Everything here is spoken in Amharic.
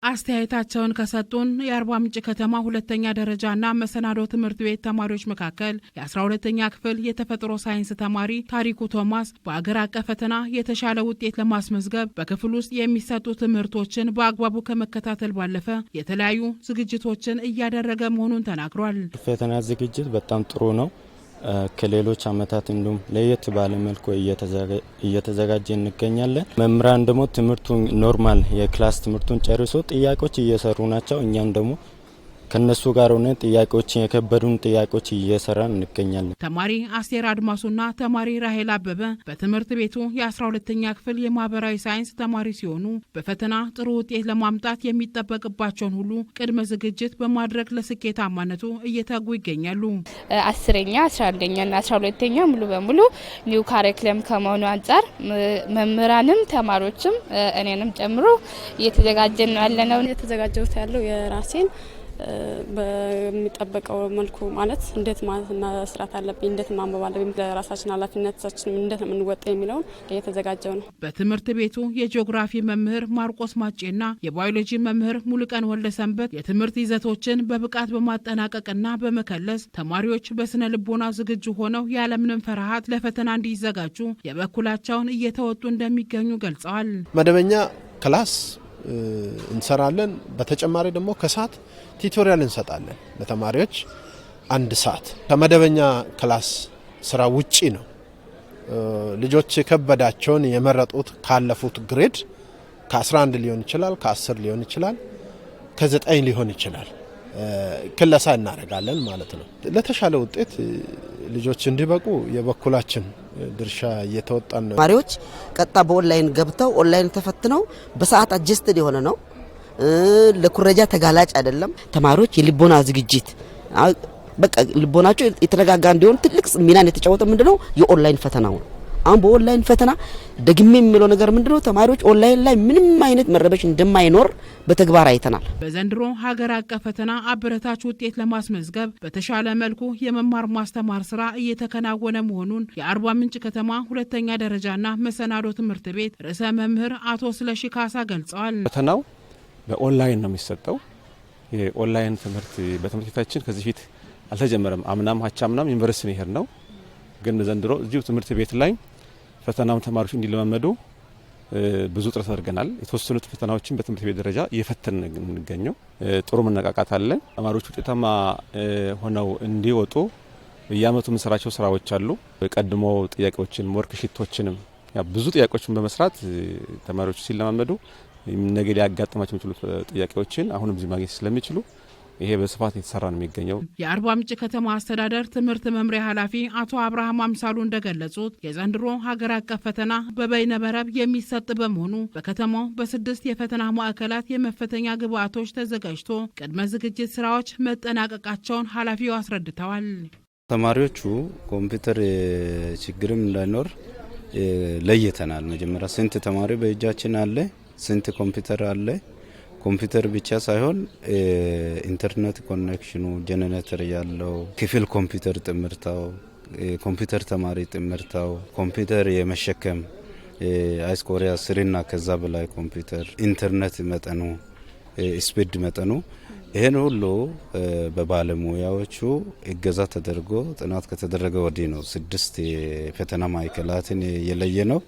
አስተያየታቸውን ከሰጡን የአርባ ምንጭ ከተማ ሁለተኛ ደረጃና መሰናዶ ትምህርት ቤት ተማሪዎች መካከል የ12ኛ ክፍል የተፈጥሮ ሳይንስ ተማሪ ታሪኩ ቶማስ በአገር አቀፍ ፈተና የተሻለ ውጤት ለማስመዝገብ በክፍል ውስጥ የሚሰጡ ትምህርቶችን በአግባቡ ከመከታተል ባለፈ የተለያዩ ዝግጅቶችን እያደረገ መሆኑን ተናግሯል። ፈተና ዝግጅት በጣም ጥሩ ነው። ከሌሎች አመታት እንዲሁም ለየት ባለ መልኩ እየተዘጋጀ እንገኛለን። መምህራን ደግሞ ትምህርቱን ኖርማል የክላስ ትምህርቱን ጨርሶ ጥያቄዎች እየሰሩ ናቸው። እኛም ደግሞ ከነሱ ጋር ሆነን ጥያቄዎችን የከበዱን ጥያቄዎች እየሰራን እንገኛለን። ተማሪ አስቴር አድማሱና ተማሪ ራሄል አበበ በትምህርት ቤቱ የ12ኛ ክፍል የማህበራዊ ሳይንስ ተማሪ ሲሆኑ በፈተና ጥሩ ውጤት ለማምጣት የሚጠበቅባቸውን ሁሉ ቅድመ ዝግጅት በማድረግ ለስኬታማነቱ እየተጉ ይገኛሉ። 10ኛ 11ኛና 12ኛ ሙሉ በሙሉ ኒው ካሪኩለም ከመሆኑ አንጻር መምህራንም ተማሪዎችም እኔንም ጨምሮ እየተዘጋጀን ነው ያለነው። የተዘጋጀሁት ያለው የራሴን በሚጠበቀው መልኩ ማለት እንዴት መስራት አለብኝ፣ እንዴት ማንበብ አለብኝ፣ ለራሳችን ኃላፊነታችን እንዴት የምንወጣ የሚለውን እየተዘጋጀው ነው። በትምህርት ቤቱ የጂኦግራፊ መምህር ማርቆስ ማጬና የባዮሎጂ መምህር ሙሉቀን ወልደሰንበት የትምህርት ይዘቶችን በብቃት በማጠናቀቅና በመከለስ ተማሪዎች በስነ ልቦና ዝግጁ ሆነው ያለምንም ፍርሃት ለፈተና እንዲዘጋጁ የበኩላቸውን እየተወጡ እንደሚገኙ ገልጸዋል። መደበኛ ክላስ እንሰራለን። በተጨማሪ ደግሞ ከሰዓት ቲዩቶሪያል እንሰጣለን ለተማሪዎች 1 ሰዓት። ከመደበኛ ክላስ ስራ ውጪ ነው። ልጆች ከበዳቸውን የመረጡት ካለፉት ግሬድ ከ11 ሊሆን ይችላል፣ ከ10 ሊሆን ይችላል፣ ከ9 ሊሆን ይችላል። ክለሳ እናደርጋለን ማለት ነው። ለተሻለ ውጤት ልጆች እንዲበቁ የበኩላችን ድርሻ እየተወጣን ነው። ተማሪዎች ቀጣ በኦንላይን ገብተው ኦንላይን ተፈትነው በሰዓት አጀስትድ የሆነ ነው። ለኩረጃ ተጋላጭ አይደለም። ተማሪዎች የልቦና ዝግጅት በቃ ልቦናቸው የተረጋጋ እንዲሆን ትልቅ ሚናን የተጫወተ ምንድነው የኦንላይን ፈተናው። አሁን በኦንላይን ፈተና ደግሜ የሚለው ነገር ምንድነው ተማሪዎች ኦንላይን ላይ ምንም አይነት መረበሽ እንደማይኖር በተግባር አይተናል። በዘንድሮ ሀገር አቀፍ ፈተና አበረታች ውጤት ለማስመዝገብ በተሻለ መልኩ የመማር ማስተማር ስራ እየተከናወነ መሆኑን የአርባ ምንጭ ከተማ ሁለተኛ ደረጃና መሰናዶ ትምህርት ቤት ርዕሰ መምህር አቶ ስለሺ ካሳ ገልጸዋል። ፈተናው በኦንላይን ነው የሚሰጠው። የኦንላይን ትምህርት በትምህርት ቤታችን ከዚህ ፊት አልተጀመረም። አምናም ሀቻምናም ዩኒቨርሲቲ ነው ይሄድ ነው። ግን ዘንድሮ እዚሁ ትምህርት ቤት ላይ ፈተናውን ተማሪዎች እንዲለማመዱ ብዙ ጥረት አድርገናል። የተወሰኑት ፈተናዎችን በትምህርት ቤት ደረጃ እየፈተንን እንገኘው። ጥሩ መነቃቃት አለ። ተማሪዎች ውጤታማ ሆነው እንዲወጡ በየአመቱ የምንሰራቸው ስራዎች አሉ። ቀድሞ ጥያቄዎችን ወርክሺቶችንም ብዙ ጥያቄዎችን በመስራት ተማሪዎች ሲለማመዱ ነገ ሊያጋጥማቸው የሚችሉ ጥያቄዎችን አሁንም እዚህ ማግኘት ስለሚችሉ ይሄ በስፋት የተሰራ ነው የሚገኘው። የአርባ ምንጭ ከተማ አስተዳደር ትምህርት መምሪያ ኃላፊ አቶ አብርሃም አምሳሉ እንደገለጹት የዘንድሮ ሀገር አቀፍ ፈተና በበይነ መረብ የሚሰጥ በመሆኑ በከተማው በ6 የፈተና ማዕከላት የመፈተኛ ግብዓቶች ተዘጋጅቶ ቅድመ ዝግጅት ስራዎች መጠናቀቃቸውን ኃላፊው አስረድተዋል። ተማሪዎቹ ኮምፒውተር ችግርም እንዳይኖር ለይተናል። መጀመሪያ ስንት ተማሪ በእጃችን አለ፣ ስንት ኮምፒውተር አለ። ኮምፒውተር ብቻ ሳይሆን ኢንተርኔት ኮኔክሽኑ ጀነሬተር ያለው ክፍል ኮምፒውተር ጥምርታው፣ ኮምፒውተር ተማሪ ጥምርታው፣ ኮምፒውተር የመሸከም አይስኮሪያ 3ና ከዛ በላይ ኮምፒውተር፣ ኢንተርኔት መጠኑ፣ ስፒድ መጠኑ ይሄን ሁሉ በባለሙያዎቹ እገዛ ተደርጎ ጥናት ከተደረገ ወዲህ ነው 6 የፈተና ማዕከላትን የለየ ነው።